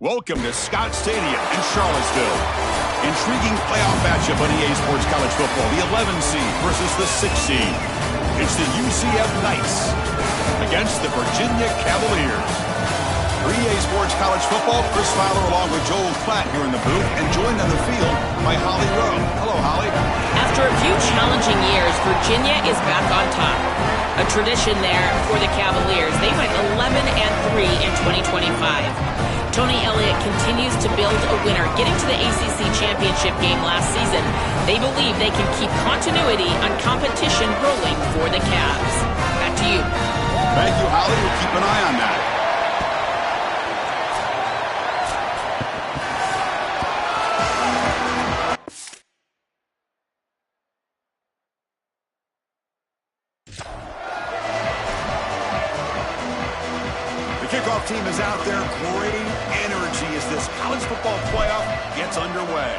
Welcome to Scott Stadium in Charlottesville. Intriguing playoff matchup on EA Sports College Football. The 11 seed versus the 6 seed. It's the UCF Knights against the Virginia Cavaliers. For EA Sports College Football, Chris Fowler along with Joel Klatt here in the booth and joined on the field by Holly Rowe. Hello, Holly. After a few challenging years, Virginia is back on top. A tradition there for the Cavaliers. They went 11-3 in 2025. Tony Elliott continues to build a winner. Getting to the ACC championship game last season, they believe they can keep continuity on competition rolling for the Cavs. Back to you. Thank you, Holly. We'll keep an eye on that. Kickoff team is out there. Great energy as this college football playoff gets underway.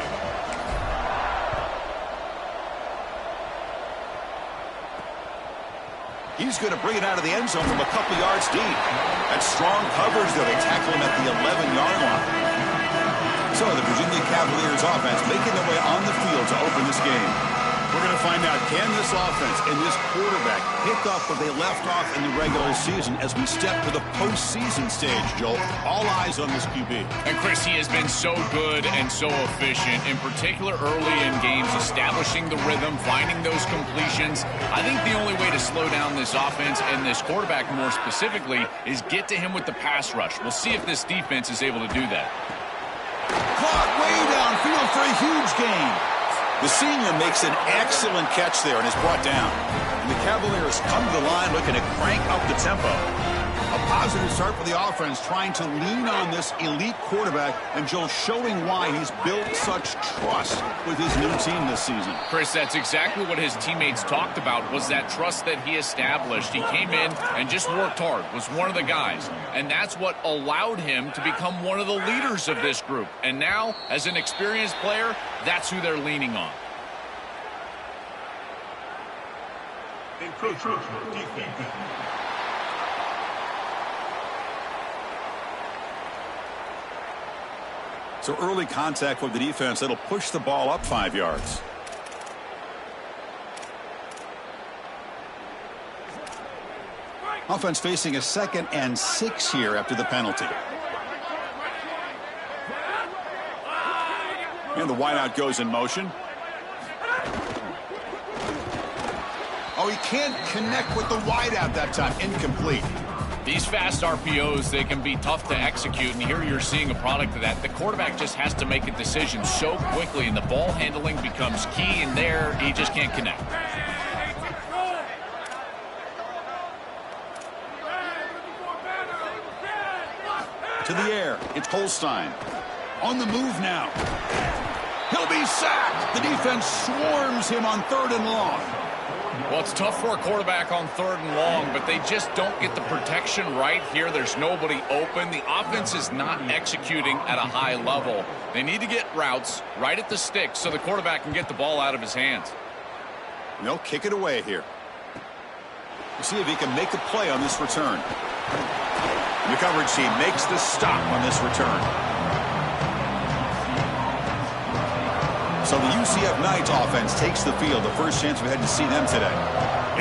He's going to bring it out of the end zone from a couple yards deep. That's strong coverage, though. They tackle him at the 11-yard line. So the Virginia Cavaliers offense making their way on the field to open this game. We're going to find out, can this offense and this quarterback pick up what they left off in the regular season as we step to the postseason stage, Joel? All eyes on this QB. And Chris, he has been so good and so efficient, in particular early in games, establishing the rhythm, finding those completions. I think the only way to slow down this offense and this quarterback more specifically is get to him with the pass rush. We'll see if this defense is able to do that. Caught way downfield for a huge gain. The senior makes an excellent catch there and is brought down. And the Cavaliers come to the line looking to crank up the tempo. A positive start for the offense, trying to lean on this elite quarterback, and Joe showing why he's built such trust with his new team this season. Chris, that's exactly what his teammates talked about, was that trust that he established. He came in and just worked hard, was one of the guys. And that's what allowed him to become one of the leaders of this group. And now, as an experienced player, that's who they're leaning on. So early contact with the defense, that'll push the ball up 5 yards. Offense facing a 2nd and 6 here after the penalty. And the wideout goes in motion. Oh, he can't connect with the wideout that time. Incomplete. These fast RPOs, they can be tough to execute, and here you're seeing a product of that. The quarterback just has to make a decision so quickly, and the ball handling becomes key, and there he just can't connect. To the air, it's Holstein. On the move now. He'll be sacked. The defense swarms him on 3rd and long. Well, it's tough for a quarterback on 3rd and long, but they just don't get the protection right here. There's nobody open. The offense is not executing at a high level. They need to get routes right at the stick so the quarterback can get the ball out of his hands. They'll kick it away here. We'll see if he can make a play on this return. The coverage team makes the stop on this return. So the UCF Knights offense takes the field. The first chance we had to see them today.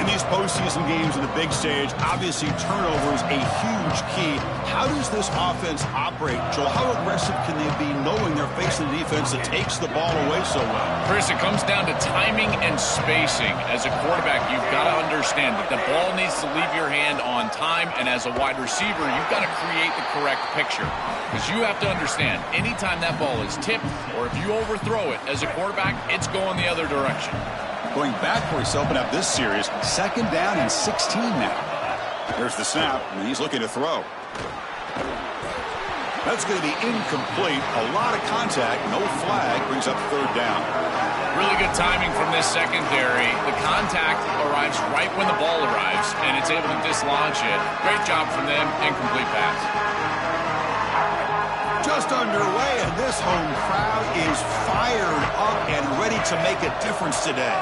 In these postseason games in the big stage, obviously turnovers a huge key. How does this offense operate, Joel? How aggressive can they be knowing they're facing a defense that takes the ball away so well? Chris, it comes down to timing and spacing. As a quarterback, you've got to understand that the ball needs to leave your hand on time, and as a wide receiver, you've got to create the correct picture. Because you have to understand, anytime that ball is tipped or if you overthrow it as a quarterback, it's going the other direction. Going backwards to open up this series. 2nd down and 16 now. There's the snap, and he's looking to throw. That's going to be incomplete. A lot of contact, no flag, brings up 3rd down. Really good timing from this secondary. The contact arrives right when the ball arrives, and it's able to dislodge it. Great job from them. Incomplete pass. Just underway, and this home crowd is fired up and ready to make a difference today.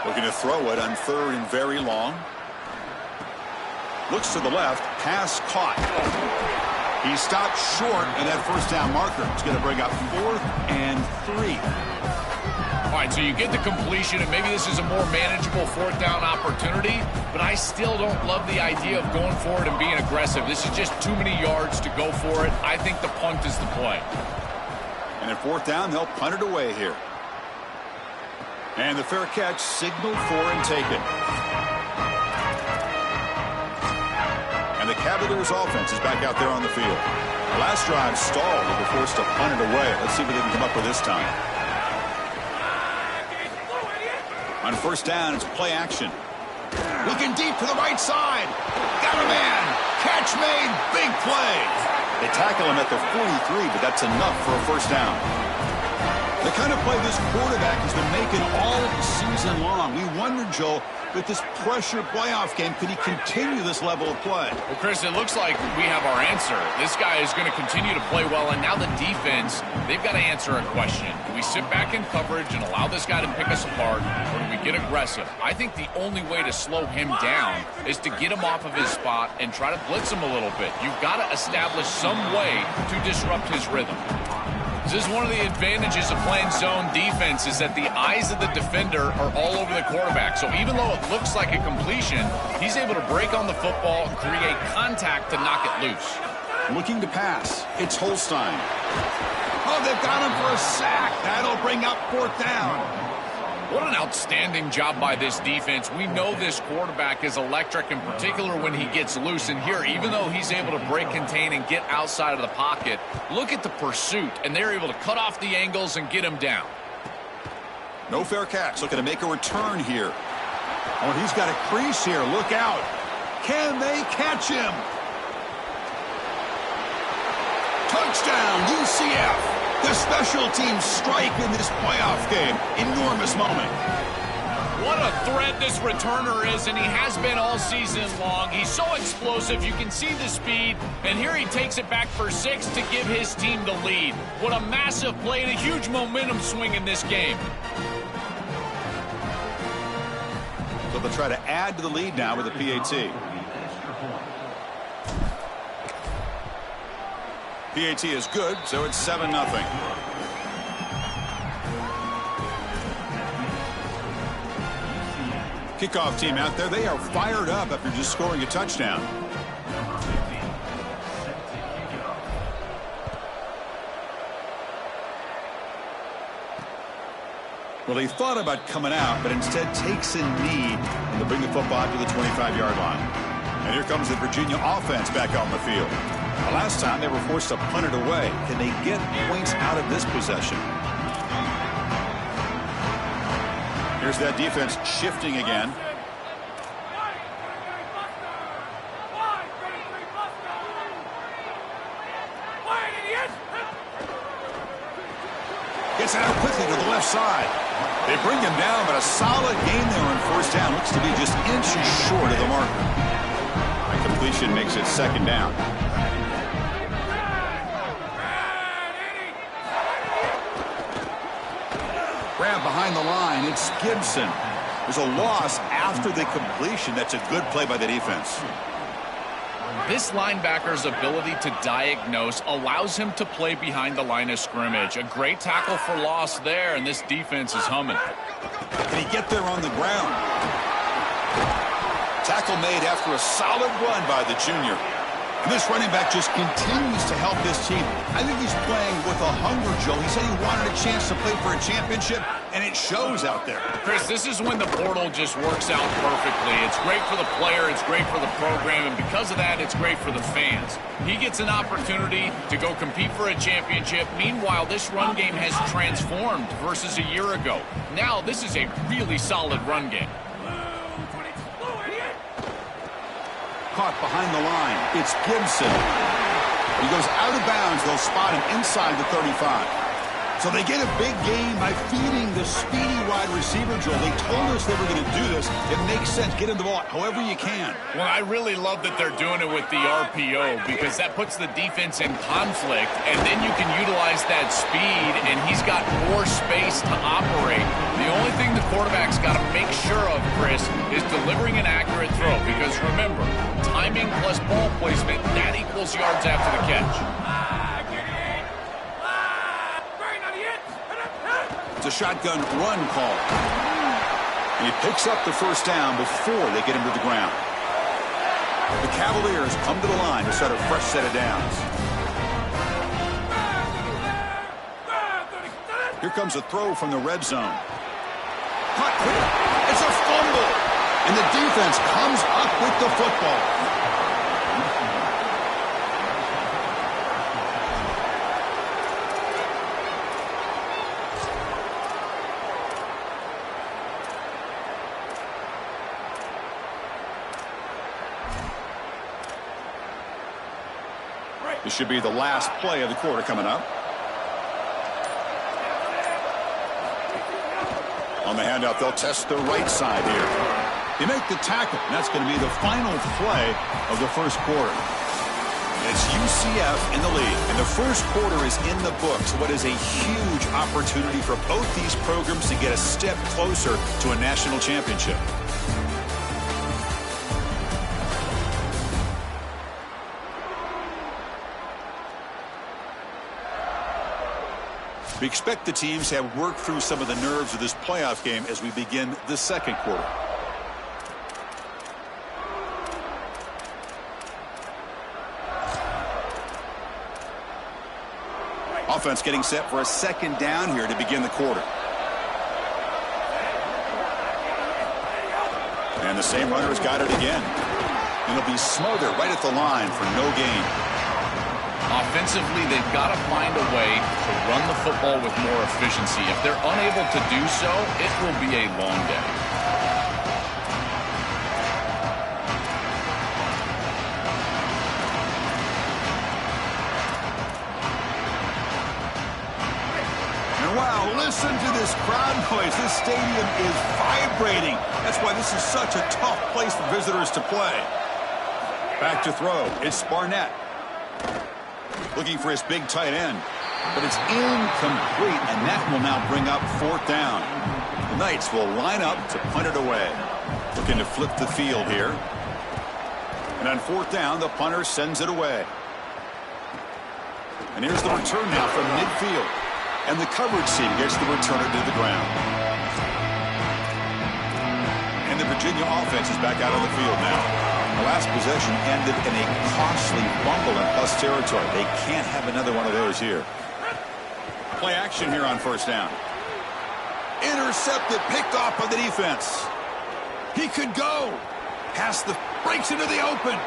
Looking to throw it on 3rd and very long. Looks to the left. Pass caught. He stopped short, and that first down marker is going to bring up 4th and 3. All right, so you get the completion, and maybe this is a more manageable 4th down opportunity, but I still don't love the idea of going for it and being aggressive. This is just too many yards to go for it. I think the punt is the play. And at 4th down, they'll punt it away here. And the fair catch signaled for and taken. And the Cavaliers offense is back out there on the field. The last drive stalled. They were forced to punt it away. Let's see what they can come up with this time. On 1st down, it's play action. Looking deep to the right side. Got a man. Catch made. Big play. They tackle him at the 43, but that's enough for a 1st down. The kind of play this quarterback has been making all season long. We wonder, Joel, with this pressure playoff game, could he continue this level of play? Well, Chris, it looks like we have our answer. This guy is going to continue to play well, and now the defense, they've got to answer a question. Do we sit back in coverage and allow this guy to pick us apart, or do we get aggressive? I think the only way to slow him down is to get him off of his spot and try to blitz him a little bit. You've got to establish some way to disrupt his rhythm. This is one of the advantages of playing zone defense is that the eyes of the defender are all over the quarterback. So even though it looks like a completion, he's able to break on the football and create contact to knock it loose. Looking to pass. It's Holstein. Oh, they've got him for a sack. That'll bring up 4th down. What an outstanding job by this defense. We know this quarterback is electric, in particular when he gets loose. And here, even though he's able to break, contain, and get outside of the pocket, look at the pursuit, and they're able to cut off the angles and get him down. No fair catch. Looking to make a return here. Oh, he's got a crease here. Look out. Can they catch him? Touchdown, UCF. The special teams strike in this playoff game. Enormous moment. What a threat this returner is, and he has been all season long. He's so explosive. You can see the speed, and here he takes it back for 6 to give his team the lead. What a massive play and a huge momentum swing in this game. So they'll try to add to the lead now with a PAT. PAT is good, so it's 7-0. Kickoff team out there, they are fired up after just scoring a touchdown. Well, he thought about coming out, but instead takes a knee and they'll bring the football to the 25-yard line. And here comes the Virginia offense back on the field. The last time they were forced to punt it away. Can they get points out of this possession? Here's that defense shifting again. Gets it out quickly to the left side. They bring him down, but a solid gain there on 1st down. Looks to be just inches short of the marker. A completion makes it 2nd down. Grab behind the line. It's Gibson. There's a loss after the completion. That's a good play by the defense. This linebacker's ability to diagnose allows him to play behind the line of scrimmage. A great tackle for loss there, and this defense is humming. Can he get there on the ground? Tackle made after a solid run by the junior. And this running back just continues to help this team. I think he's playing with a hunger, Joe. He said he wanted a chance to play for a championship, and it shows out there. Chris, this is when the portal just works out perfectly. It's great for the player, it's great for the program, and because of that, it's great for the fans. He gets an opportunity to go compete for a championship. Meanwhile, this run game has transformed versus a year ago. Now, this is a really solid run game. Caught behind the line. It's Gibson. He goes out of bounds. They'll spot him inside the 35. So they get a big gain by feeding the speedy wide receiver, Joel. They told us they were going to do this. It makes sense. Get him the ball however you can. Well, I really love that they're doing it with the RPO because that puts the defense in conflict, and then you can utilize that speed, and he's got more space to operate. The only thing the quarterback's got to make sure of, Chris, is delivering an accurate throw. Because remember, timing plus ball placement, that equals yards after the catch. It's a shotgun run call. And he picks up the first down before they get him to the ground. The Cavaliers come to the line to start a fresh set of downs. Here comes a throw from the red zone. Caught quick. It's a fumble. And the defense comes up with the football. This should be the last play of the quarter coming up. On the handout, they'll test the right side here. They make the tackle, and that's going to be the final play of the first quarter. It's UCF in the lead, and the first quarter is in the books. What is a huge opportunity for both these programs to get a step closer to a national championship. We expect the teams to have worked through some of the nerves of this playoff game as we begin the second quarter. Offense getting set for a second down here to begin the quarter. And the same runner has got it again. And he'll be smothered right at the line for no gain. Offensively, they've got to find a way to run the football with more efficiency. If they're unable to do so, it will be a long day. And wow, listen to this crowd noise. This stadium is vibrating. That's why this is such a tough place for visitors to play. Back to throw. It's Barnett. Looking for his big tight end, but it's incomplete, and that will now bring up fourth down. The Knights will line up to punt it away. Looking to flip the field here. And on fourth down, the punter sends it away. And here's the return now from midfield. And the coverage team gets the returner to the ground. And the Virginia offense is back out on the field now. The last possession ended in a costly fumble in plus territory. They can't have another one of those here. Play action here on first down. Intercepted, picked off by the defense. He could go. Pass breaks into the open.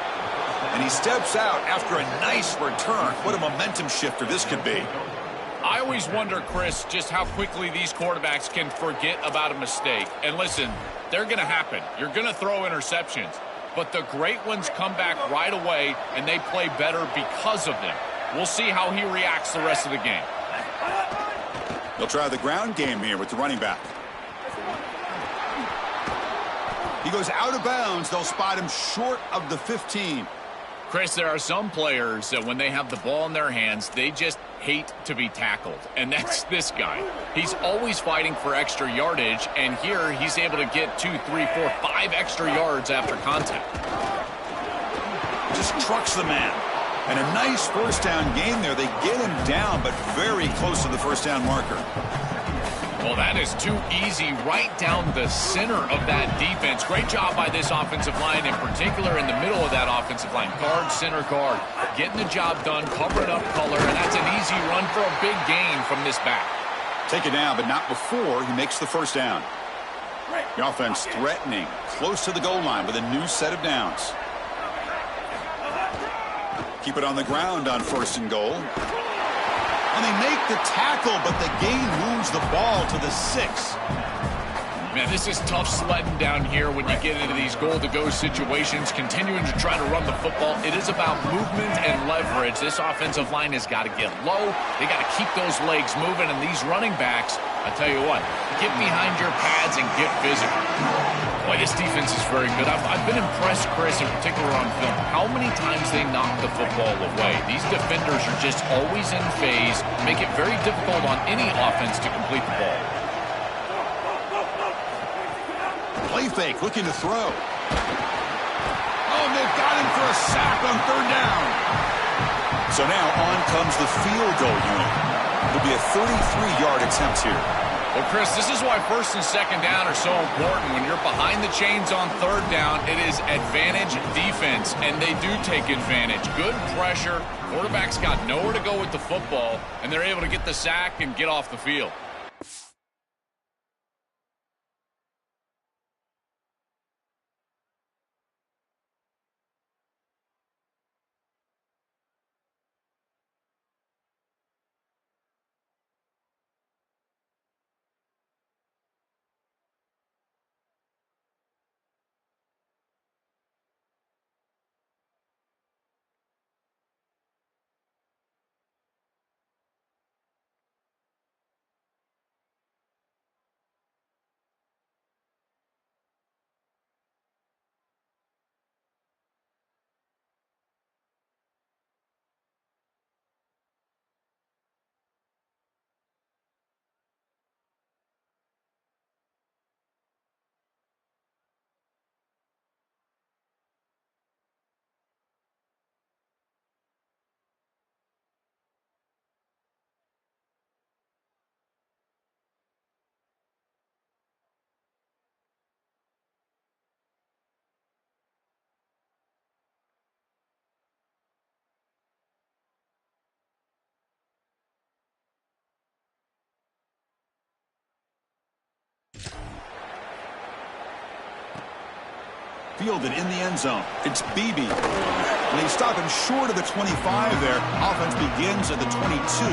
And he steps out after a nice return. What a momentum shifter this could be. I always wonder, Chris, just how quickly these quarterbacks can forget about a mistake. And listen, they're going to happen. You're going to throw interceptions. But the great ones come back right away, and they play better because of them. We'll see how he reacts the rest of the game. They'll try the ground game here with the running back. He goes out of bounds. They'll spot him short of the 15. Chris, there are some players that when they have the ball in their hands, they just hate to be tackled. And that's this guy. He's always fighting for extra yardage, and here he's able to get 2, 3, 4, 5 extra yards after contact. Just trucks the man. And a nice first down game there. They get him down, but very close to the first down marker. Well, that is too easy right down the center of that defense. Great job by this offensive line, in particular in the middle of that offensive line. Guard, center, guard. Getting the job done, covering up color, and that's an easy run for a big gain from this back. Take it down, but not before he makes the first down. The offense threatening, close to the goal line with a new set of downs. Keep it on the ground on first and goal. And they make the tackle, but the gain moves the ball to the 6. Man, this is tough sledding down here when you get into these goal-to-go situations, continuing to try to run the football. It is about movement and leverage. This offensive line has got to get low. They got to keep those legs moving, and these running backs, I tell you what, get behind your pads and get physical. Boy, this defense is very good. I've been impressed, Chris, in particular on film, how many times they knock the football away. These defenders are just always in phase, make it very difficult on any offense to complete the ball. play fake, looking to throw. Oh, and they've got him for a sack on third down. So now on comes the field goal unit. It'll be a 33-yard attempt here. Well, Chris, this is why first and second down are so important. When you're behind the chains on third down, it is advantage defense, and they do take advantage. Good pressure. Quarterback's got nowhere to go with the football, and they're able to get the sack and get off the field. Fielded in the end zone. It's Beebe. And they stop him short of the 25 there. Offense begins at the 22.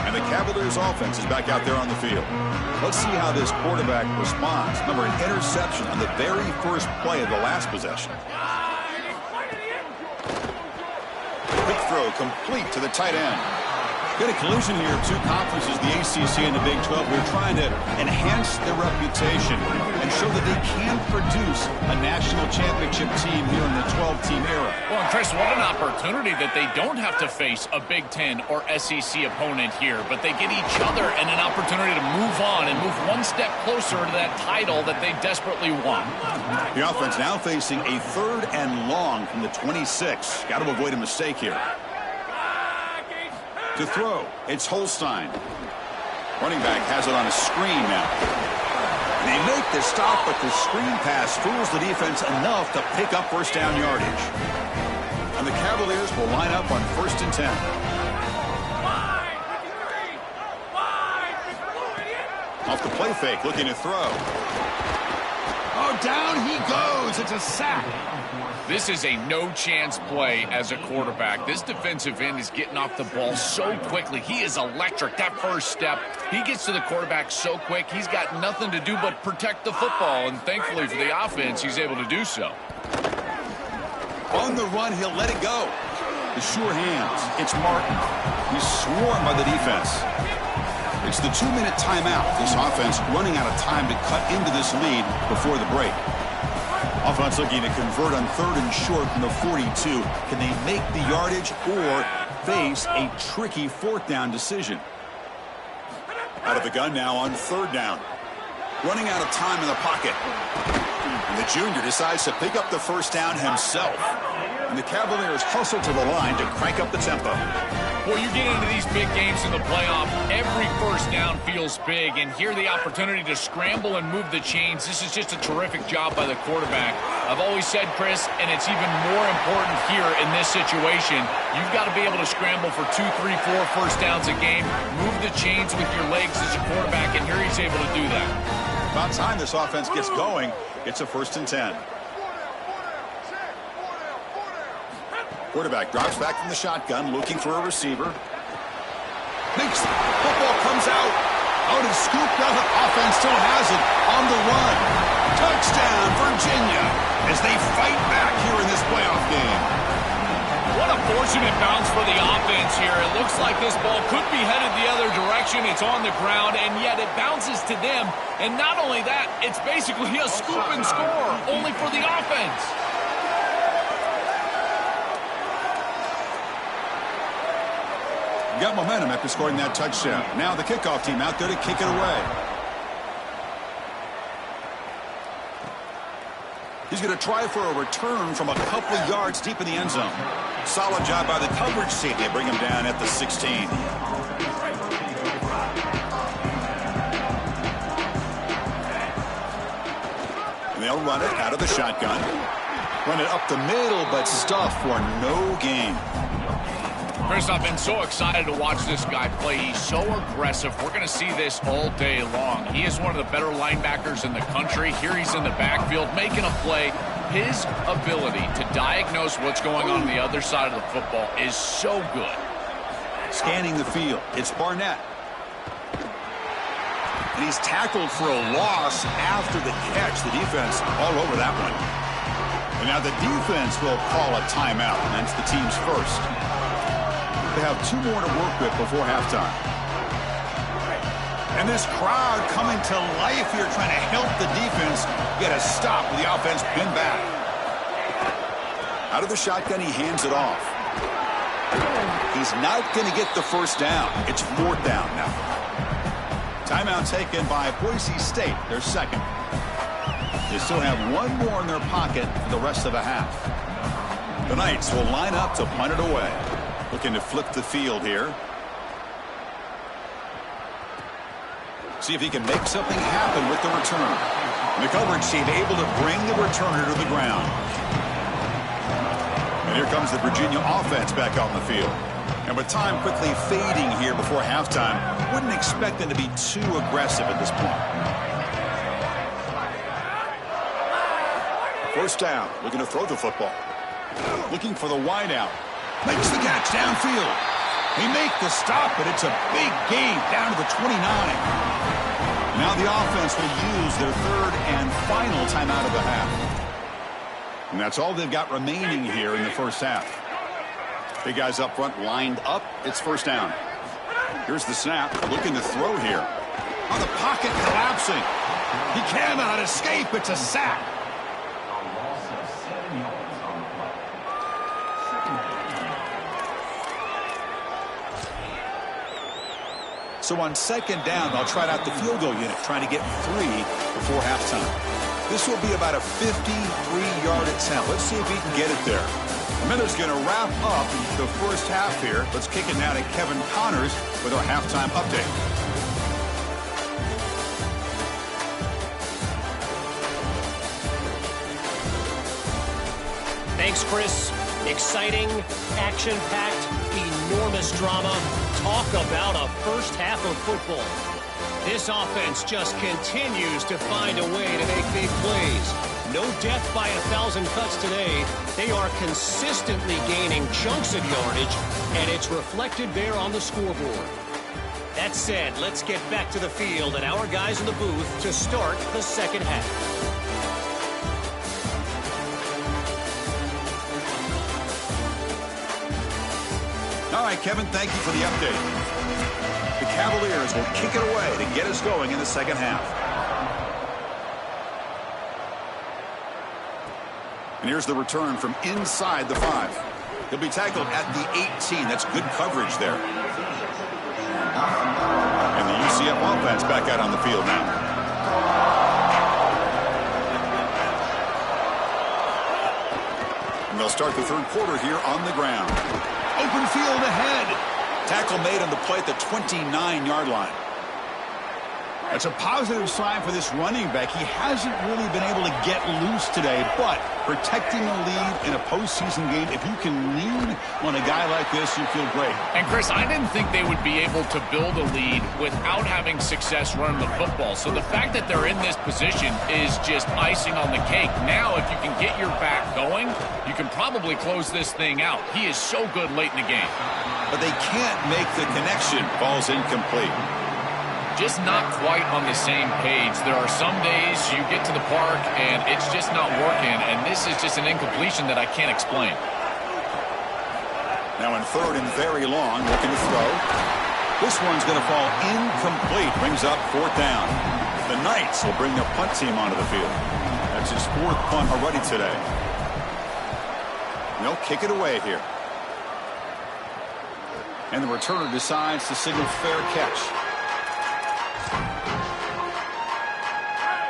And the Cavaliers offense is back out there on the field. Let's see how this quarterback responds. Remember, an interception on the very first play of the last possession. Quick throw complete to the tight end. Got a collision here of two conferences, the ACC and the Big 12. We're trying to enhance their reputation and show that they can produce a national championship team here in the 12-team era. Well, and Chris, what an opportunity that they don't have to face a Big 10 or SEC opponent here, but they get each other and an opportunity to move on and move one step closer to that title that they desperately want. The offense now facing a 3rd and long from the 26. Got to avoid a mistake here. To throw, it's Holstein. Running back has it on a screen now. They make the stop, but the screen pass fools the defense enough to pick up first down yardage. And the Cavaliers will line up on 1st and 10. Off the play fake, looking to throw. Oh, down he goes. It's a sack. This is a no-chance play as a quarterback. This defensive end is getting off the ball so quickly. He is electric. That first step, he gets to the quarterback so quick, he's got nothing to do but protect the football, and thankfully for the offense, he's able to do so. On the run, he'll let it go. The sure hands. It's Martin. He's swarmed by the defense. It's the 2-minute timeout. This offense running out of time to cut into this lead before the break. Offense looking to convert on 3rd and short from the 42. Can they make the yardage or face a tricky 4th down decision? Out of the gun now on 3rd down. Running out of time in the pocket. And the junior decides to pick up the first down himself. And the Cavaliers hustle to the line to crank up the tempo. Well, you get into these big games in the playoff, every first down feels big, and here the opportunity to scramble and move the chains. This is just a terrific job by the quarterback. I've always said, Chris, and it's even more important here in this situation, you've got to be able to scramble for 2, 3, 4 first downs a game, move the chains with your legs as a quarterback, and here he's able to do that. About time this offense gets going. It's a 1st and 10. Quarterback drops back from the shotgun, looking for a receiver. Makes it. Football comes out. Out and scooped up. Offense still has it on the run. Touchdown, Virginia, as they fight back here in this playoff game. What a fortunate bounce for the offense here. It looks like this ball could be headed the other direction. It's on the ground, and yet it bounces to them. And not only that, it's basically a scoop and score, only for the offense. Got momentum after scoring that touchdown. Now the kickoff team out there to kick it away. He's going to try for a return from a couple yards deep in the end zone. Solid job by the coverage team. They bring him down at the 16. And they'll run it out of the shotgun. Run it up the middle, but stuff for no gain. Chris, I've been so excited to watch this guy play. He's so aggressive. We're going to see this all day long. He is one of the better linebackers in the country. Here he's in the backfield making a play. His ability to diagnose what's going on the other side of the football is so good. Scanning the field. It's Barnett. And he's tackled for a loss after the catch. The defense all over that one. And now the defense will call a timeout. And that's the team's first. They have 2 more to work with before halftime. And this crowd coming to life here, trying to help the defense get a stop with the offense pinned back. Out of the shotgun, he hands it off. He's not going to get the first down. It's 4th down now. Timeout taken by Boise State, their second. They still have 1 more in their pocket for the rest of the half. The Knights will line up to punt it away. Looking to flip the field here. See if he can make something happen with the return. And the coverage team able to bring the returner to the ground. And here comes the Virginia offense back on the field. And with time quickly fading here before halftime, wouldn't expect them to be too aggressive at this point. First down, looking to throw the football. Looking for the wideout. Makes the catch downfield. They make the stop, but it's a big gain down to the 29. Now the offense will use their 3rd and final timeout of the half. And that's all they've got remaining here in the first half. Big guys up front lined up. It's first down. Here's the snap. Looking to throw here. On the pocket collapsing. He cannot escape. It's a sack. So on 2nd down, they'll try out the field goal unit, trying to get 3 before halftime. This will be about a 53-yard attempt. Let's see if he can get it there. And then there's going to wrap up the first half here. Let's kick it now to Kevin Connors with our halftime update. Thanks, Chris. Exciting, action-packed, enormous drama. Talk about a first half of football. This offense just continues to find a way to make big plays. No death by 1,000 cuts today. They are consistently gaining chunks of yardage, and it's reflected there on the scoreboard. That said, let's get back to the field and our guys in the booth to start the second half. All right, Kevin, thank you for the update. The Cavaliers will kick it away to get us going in the second half. And here's the return from inside the 5. He'll be tackled at the 18. That's good coverage there. And the UCF offense back out on the field now. And they'll start the 3rd quarter here on the ground. Open field ahead. Tackle made on the play at the 29-yard line. That's a positive sign for this running back. He hasn't really been able to get loose today, but protecting the lead in a postseason game, if you can lean on a guy like this, you feel great. And, Chris, I didn't think they would be able to build a lead without having success running the football. So the fact that they're in this position is just icing on the cake. Now, if you can get your back going, you can probably close this thing out. He is so good late in the game. But they can't make the connection. Ball's incomplete. Just not quite on the same page. There are some days you get to the park and it's just not working, and this is just an incompletion that I can't explain. Now in 3rd and very long, looking to throw. This one's going to fall incomplete. Brings up 4th down. The Knights will bring their punt team onto the field. That's his 4th punt already today. And they'll kick it away here. And the returner decides to signal fair catch.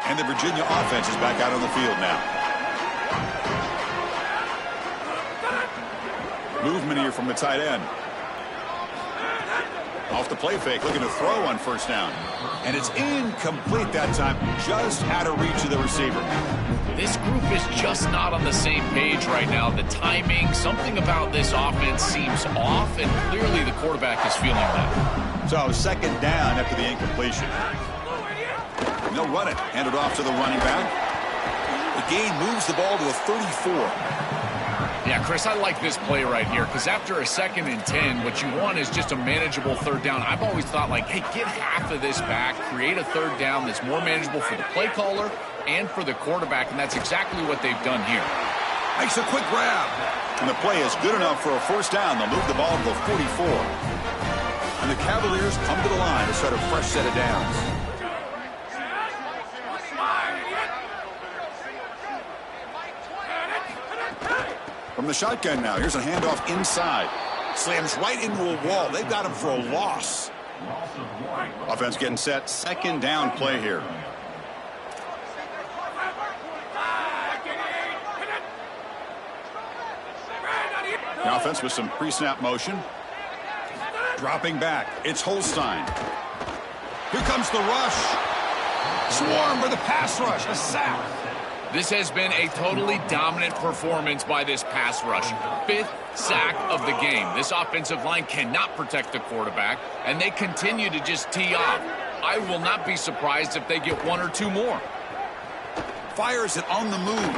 And the Virginia offense is back out on the field now. Movement here from the tight end. Off the play fake, looking to throw on first down. And it's incomplete that time, just out of reach of the receiver. This group is just not on the same page right now. The timing, something about this offense seems off, and clearly the quarterback is feeling that. So second down after the incompletion. They'll run it, hand it off to the running back. The gain moves the ball to the 34. Yeah, Chris, I like this play right here because after a 2nd and 10, what you want is just a manageable third down. I've always thought, like, hey, get half of this back, create a third down that's more manageable for the play caller and for the quarterback, and that's exactly what they've done here. Makes a quick grab. And the play is good enough for a first down. They'll move the ball to the 44. And the Cavaliers come to the line to start a fresh set of downs. From the shotgun now, here's a handoff inside. Slams right into a wall. They've got him for a loss. Offense getting set. Second down play here. The offense with some pre-snap motion. Dropping back. It's Holstein. Here comes the rush. Swarm for the pass rush. A sack. This has been a totally dominant performance by this pass rush. 5th sack of the game. This offensive line cannot protect the quarterback, and they continue to just tee off. I will not be surprised if they get 1 or 2 more. Fires it on the move.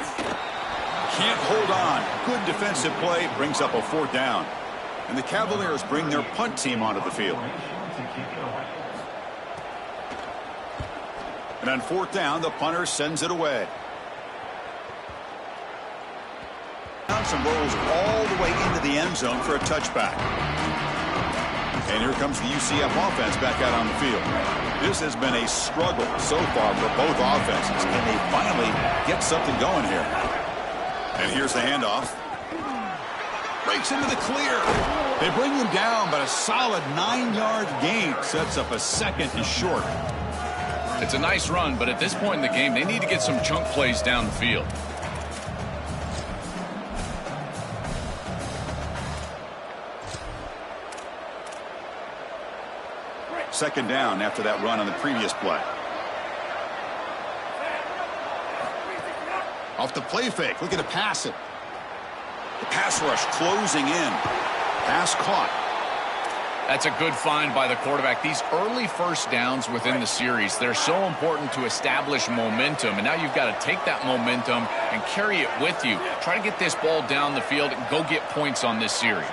Can't hold on. Good defensive play. Brings up a 4th down. And the Cavaliers bring their punt team onto the field. And on 4th down, the punter sends it away. And rolls all the way into the end zone for a touchback. And here comes the UCF offense back out on the field. This has been a struggle so far for both offenses, and they finally get something going here. And here's the handoff. Breaks into the clear. They bring him down, but a solid 9-yard gain sets up a 2nd and short. It's a nice run, but at this point in the game, they need to get some chunk plays down the field. Second down after that run on the previous play. Off the play fake, looking to pass it. The pass rush closing in. Pass caught. That's a good find by the quarterback. These early first downs within the series, they're so important to establish momentum. And now you've got to take that momentum and carry it with you. Try to get this ball down the field and go get points on this series.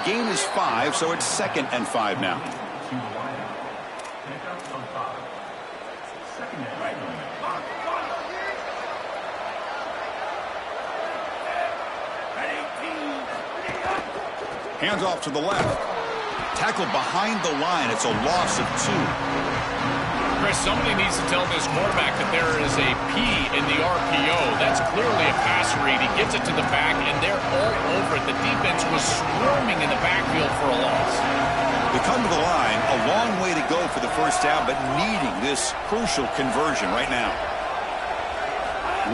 Gain is 5, so it's 2nd and 5 now. Hands off to the left. Tackled behind the line. It's a loss of 2. Chris, somebody needs to tell this quarterback that there is a P in the RPO. That's clearly a pass read. He gets it to the back, and they're all over it. The defense was swarming in the backfield for a loss. They come to the line, a long way to go for the first down, but needing this crucial conversion right now.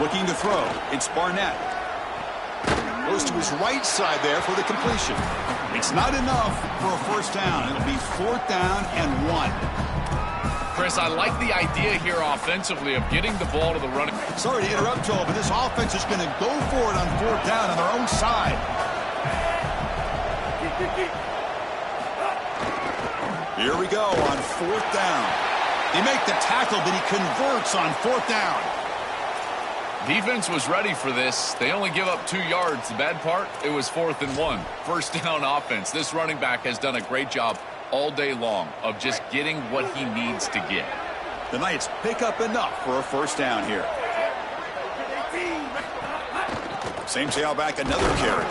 Looking to throw. It's Barnett. Goes to his right side there for the completion. It's not enough for a first down. It'll be 4th down and 1. Chris, I like the idea here offensively of getting the ball to the running. Sorry to interrupt, Joel, but this offense is going to go for it on 4th down on their own side. Here we go on 4th down. They make the tackle, but he converts on 4th down. Defense was ready for this. They only give up 2 yards. The bad part, it was 4th and 1. First down offense. This running back has done a great job all day long of just getting what he needs to get. The Knights pick up enough for a first down here. Same tailback, another carry.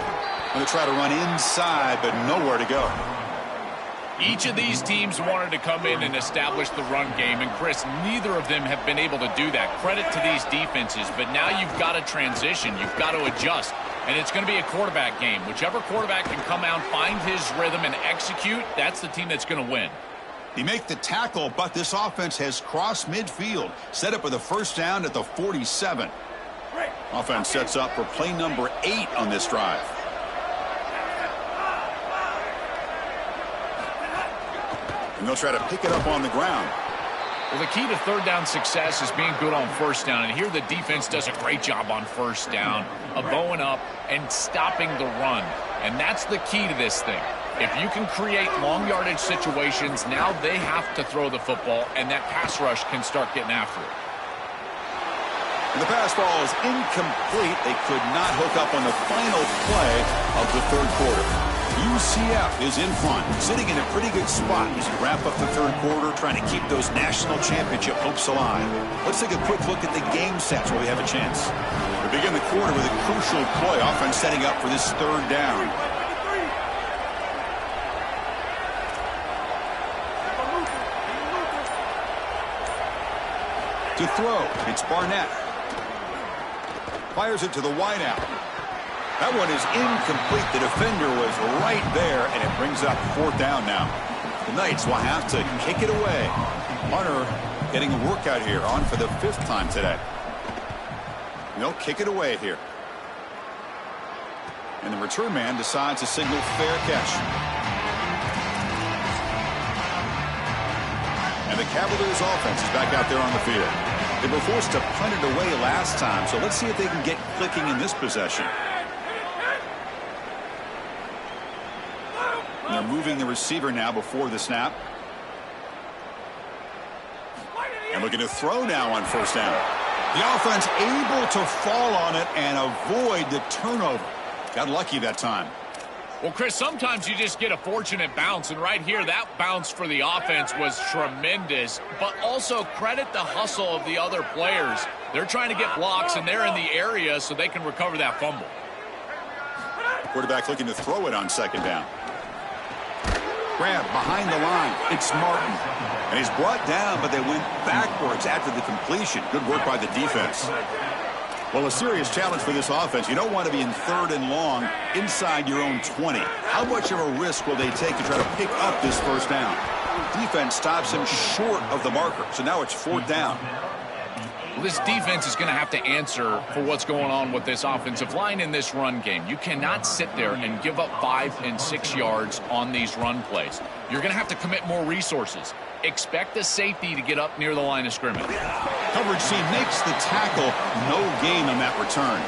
Going to try to run inside, but nowhere to go. Each of these teams wanted to come in and establish the run game, and Chris, neither of them have been able to do that. Credit to these defenses, but now you've got to transition. You've got to adjust, and it's going to be a quarterback game. Whichever quarterback can come out, find his rhythm, and execute, that's the team that's going to win. He made the tackle, but this offense has crossed midfield. Set up with a first down at the 47. Offense sets up for play number 8 on this drive. And they'll try to pick it up on the ground. Well, the key to third down success is being good on first down. And here the defense does a great job on first down of bowing up and stopping the run. And that's the key to this thing. If you can create long yardage situations, now they have to throw the football, and that pass rush can start getting after it. And the pass ball is incomplete. They could not hook up on the final play of the third quarter. UCF is in front, sitting in a pretty good spot as you wrap up the third quarter, trying to keep those national championship hopes alive. Let's take a quick look at the game sets while we have a chance. We begin the quarter with a crucial play, offense setting up for this third down. To throw, it's Barnett. Fires it to the wideout. That one is incomplete. The defender was right there, and it brings up fourth down now. The Knights will have to kick it away. Hunter getting a workout here, on for the 5th time today. And they'll kick it away here. And the return man decides to signal fair catch. And the Cavaliers offense is back out there on the field. They were forced to punt it away last time, so let's see if they can get clicking in this possession. And they're moving the receiver now before the snap. And looking to throw now on first down. The offense able to fall on it and avoid the turnover. Got lucky that time. Well, Chris, sometimes you just get a fortunate bounce, and right here, that bounce for the offense was tremendous, but also credit the hustle of the other players. They're trying to get blocks, and they're in the area so they can recover that fumble. Quarterback looking to throw it on second down. Grab behind the line. It's Martin. And he's brought down, but they went backwards after the completion. Good work by the defense. Well, a serious challenge for this offense. You don't want to be in third and long inside your own 20. How much of a risk will they take to try to pick up this first down? Defense stops him short of the marker, so now it's fourth down. Well, this defense is going to have to answer for what's going on with this offensive line in this run game. You cannot sit there and give up 5 and 6 yards on these run plays. You're going to have to commit more resources. Expect the safety to get up near the line of scrimmage. Coverage team makes the tackle. No gain on that return.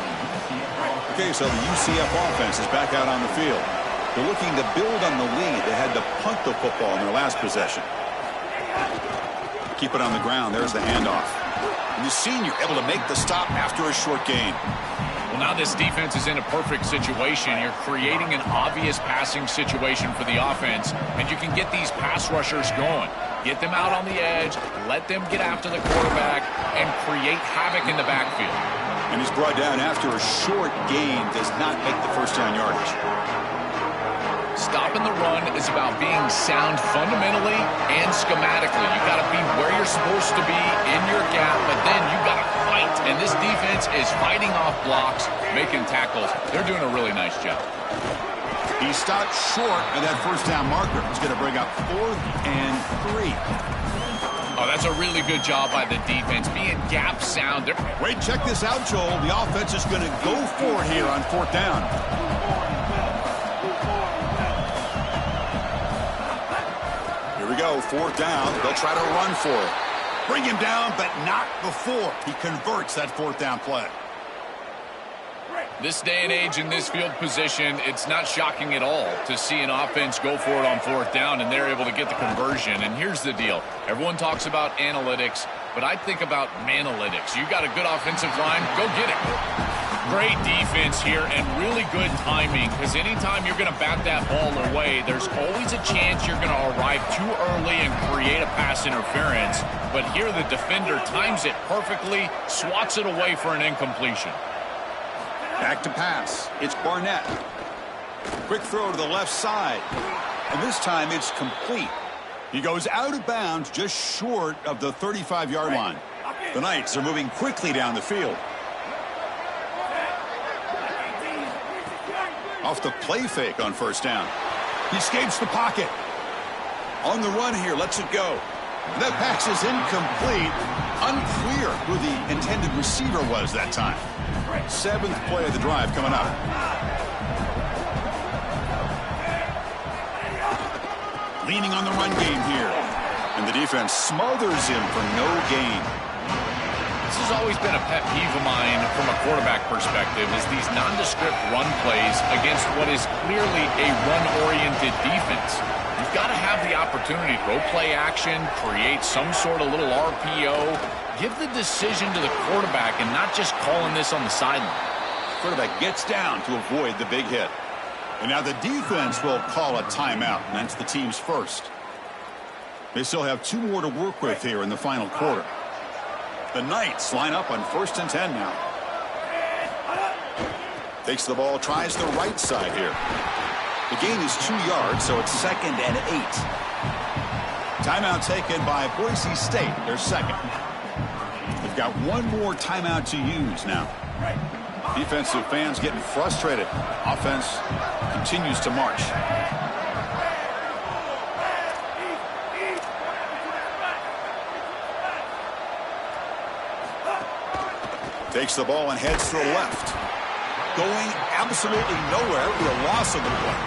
Okay, so the UCF offense is back out on the field. They're looking to build on the lead. They had to punt the football in their last possession. Keep it on the ground. There's the handoff. And the senior able to make the stop after a short gain. Well, now this defense is in a perfect situation. You're creating an obvious passing situation for the offense, and you can get these pass rushers going. Get them out on the edge, let them get after the quarterback, and create havoc in the backfield. And he's brought down after a short gain. Does not make the first down yardage. Stopping the run is about being sound fundamentally and schematically. You got to be where you're supposed to be in your gap, but then you got to fight. And this defense is fighting off blocks, making tackles. They're doing a really nice job. He stopped short of that first down marker. He's going to bring up 4th and 3. Oh, that's a really good job by the defense, being gap sound. Wait, check this out, Joel. The offense is going to go for it here on 4th down. Here we go, 4th down. They'll try to run for it. Bring him down, but not before he converts that 4th down play. This day and age in this field position, it's not shocking at all to see an offense go for it on 4th down, and they're able to get the conversion. And here's the deal. Everyone talks about analytics, but I think about manalytics. You got a good offensive line, go get it. Great defense here and really good timing, because anytime you're going to bat that ball away, there's always a chance you're going to arrive too early and create a pass interference. But here the defender times it perfectly, swats it away for an incompletion. Back to pass. It's Barnett. Quick throw to the left side. And this time it's complete. He goes out of bounds just short of the 35-yard line. The Knights are moving quickly down the field. Off the play fake on first down. He escapes the pocket. On the run here, lets it go. That pass is incomplete. Unclear who the intended receiver was that time. 7th play of the drive coming up. Leaning on the run game here. And the defense smothers him for no gain. This has always been a pet peeve of mine from a quarterback perspective, is these nondescript run plays against what is clearly a run-oriented defense. You've got to have the opportunity to go play action, create some sort of little RPO, give the decision to the quarterback and not just calling this on the sideline. Quarterback gets down to avoid the big hit. And now the defense will call a timeout, and that's the team's first. They still have 2 more to work with here in the final quarter. The Knights line up on 1st and 10 now. Takes the ball, tries the right side here. The gain is 2 yards, so it's 2nd and 8. Timeout taken by Boise State, their second. They've got 1 more timeout to use now. Defensive fans getting frustrated. Offense continues to march. Takes the ball and heads to the left. Going absolutely nowhere with a loss of the play.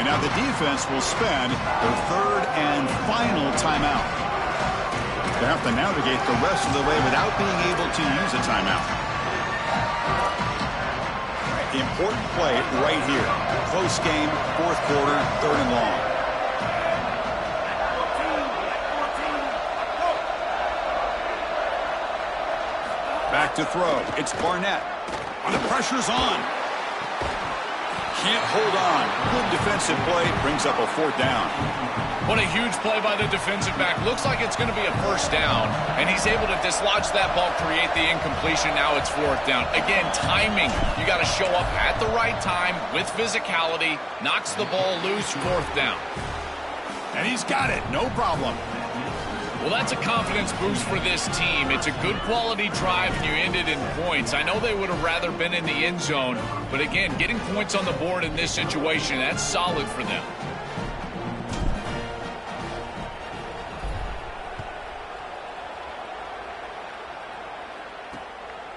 And now the defense will spend their 3rd and final timeout. They have to navigate the rest of the way without being able to use a timeout. Important play right here. Close game, 4th quarter, 3rd and long. Back to throw. It's Barnett. The pressure's on. Can't hold on. Good defensive play. Brings up a 4th down. What a huge play by the defensive back. Looks like it's going to be a 1st down. And he's able to dislodge that ball, create the incompletion. Now it's 4th down. Again, timing. You got to show up at the right time with physicality. Knocks the ball loose, 4th down. And he's got it. No problem. Well, that's a confidence boost for this team. It's a good quality drive and you end it in points. I know they would have rather been in the end zone, but again, getting points on the board in this situation, that's solid for them.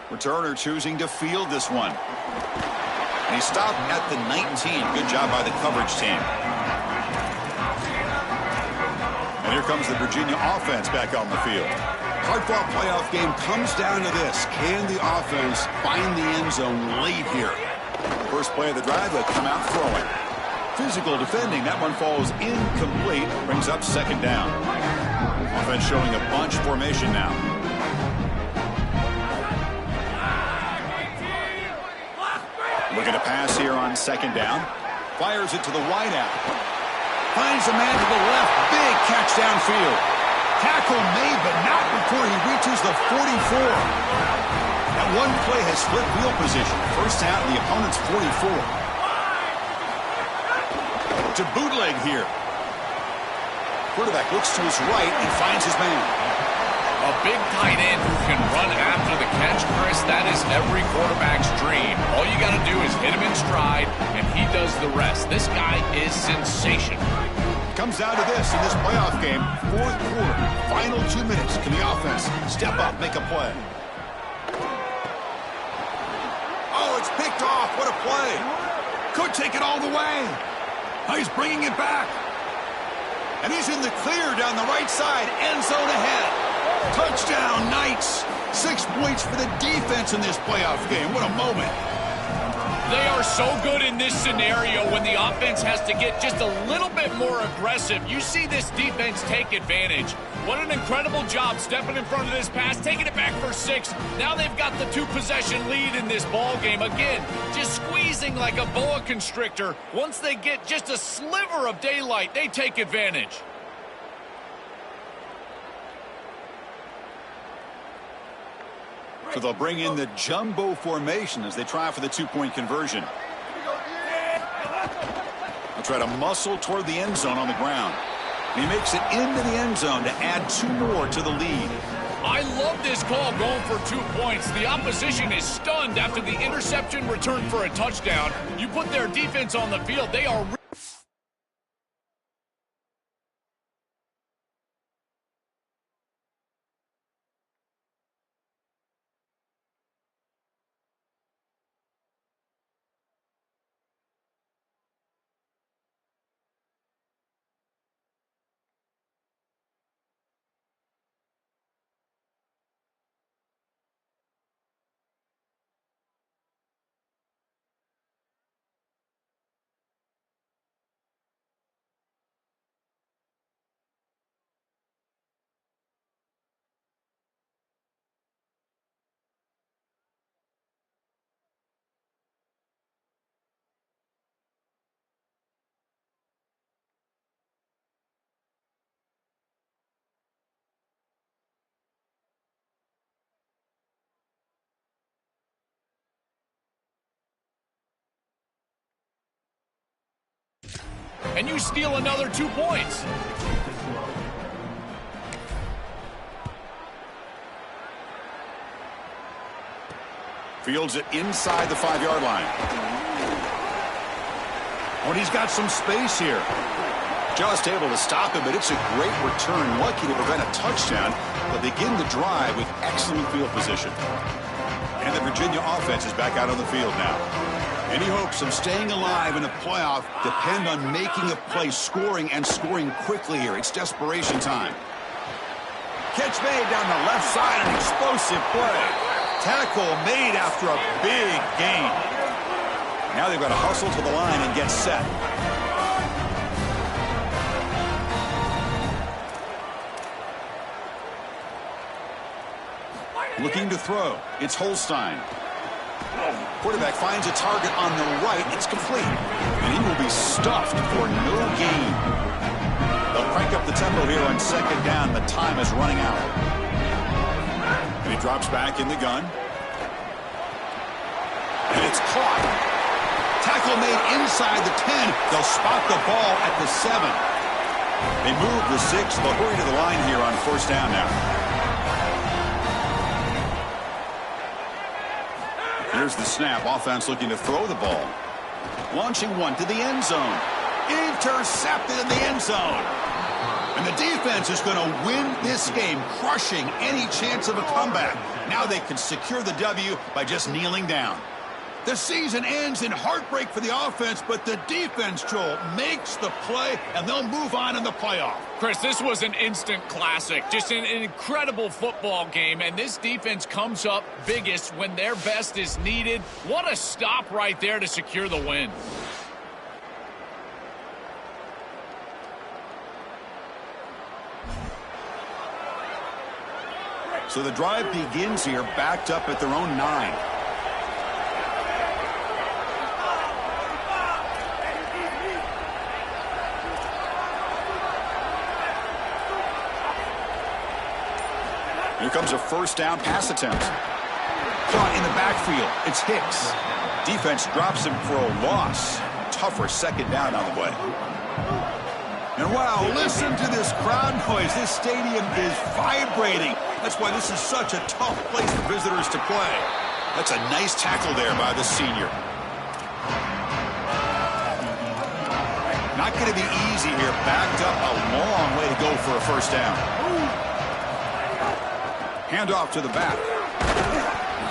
Returner choosing to field this one. And he stopped at the 19. Good job by the coverage team. And here comes the Virginia offense back on the field. Hard-fought playoff game comes down to this. Can the offense find the end zone late here? First play of the drive, they'll come out throwing. Physical defending. That one falls incomplete. Brings up 2nd down. Offense showing a bunch formation now. Looking to pass here on 2nd down. Fires it to the wideout. Finds a man to the left. Big catch downfield. Tackle made, but not before he reaches the 44. That one play has split field position. First out, the opponent's 44. To bootleg here. Quarterback looks to his right and finds his man. A big tight end who can run after the catch, Chris, that is every quarterback's dream. All you got to do is hit him in stride, and he does the rest. This guy is sensational. Comes down to this in this playoff game. 4th quarter, final 2 minutes. Can the offense step up, make a play? Oh, it's picked off. What a play. Could take it all the way. Oh, he's bringing it back. And he's in the clear down the right side. End zone ahead. Touchdown, Knights. 6 points for the defense in this playoff game. What a moment. They are so good in this scenario when the offense has to get just a little bit more aggressive. You see this defense take advantage. What an incredible job stepping in front of this pass, taking it back for 6. Now they've got the 2-possession lead in this ball game. Again, just squeezing like a boa constrictor. Once they get just a sliver of daylight, they take advantage. So they'll bring in the jumbo formation as they try for the 2-point conversion. They'll try to muscle toward the end zone on the ground. And he makes it into the end zone to add 2 more to the lead. I love this call going for 2 points. The opposition is stunned after the interception return for a touchdown. You put their defense on the field, they are and you steal another 2 points. Fields it inside the 5-yard line. Oh, and he's got some space here. Just able to stop him, but it's a great return. Lucky to prevent a touchdown, but begin the drive with excellent field position. And the Virginia offense is back out on the field now. Any hopes of staying alive in a playoff depend on making a play, scoring, and scoring quickly here. It's desperation time. Catch made down the left side, an explosive play. Tackle made after a big gain. Now they've got to hustle to the line and get set. Looking to throw. It's Holstein. Quarterback finds a target on the right. It's complete. And he will be stuffed for no gain. They'll crank up the tempo here on second down. The time is running out. And he drops back in the gun. And it's caught. Tackle made inside the 10. They'll spot the ball at the 7. They move the 6. They'll hurry to the line here on first down now. Here's the snap. Offense looking to throw the ball. Launching one to the end zone. Intercepted in the end zone. And the defense is going to win this game, crushing any chance of a comeback. Now they can secure the W by just kneeling down. The season ends in heartbreak for the offense, but the defense, Joel, makes the play, and they'll move on in the playoff. Chris, this was an instant classic. Just an incredible football game, and this defense comes up biggest when their best is needed. What a stop right there to secure the win. So the drive begins here, backed up at their own 9. Here comes a first down pass attempt. Caught in the backfield. It's Hicks. Defense drops him for a loss. Tougher second down on the way. And wow, listen to this crowd noise. This stadium is vibrating. That's why this is such a tough place for visitors to play. That's a nice tackle there by the senior. Not going to be easy here. Backed up a long way to go for a first down. Handoff to the back.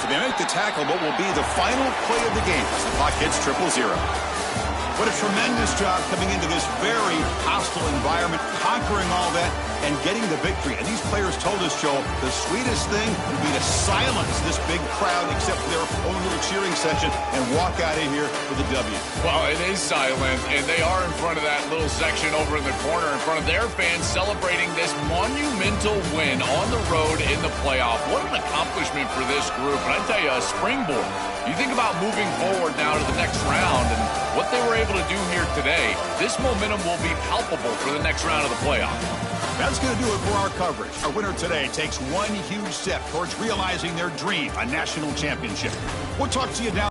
So they make the tackle, what will be the final play of the game as the clock hits 0-0. What a tremendous job coming into this very hostile environment, conquering all that, and getting the victory. And these players told us, Joel, the sweetest thing would be to silence this big crowd, except for their own little cheering section, and walk out of here with a W. Well, it is silent, and they are in front of that little section over in the corner in front of their fans celebrating this monumental win on the road in the playoff. What an accomplishment for this group. And I tell you, a springboard. You think about moving forward now to the next round and what they were able to do here today. This momentum will be palpable for the next round of the playoff. That's going to do it for our coverage. Our winner today takes one huge step towards realizing their dream, a national championship. We'll talk to you down.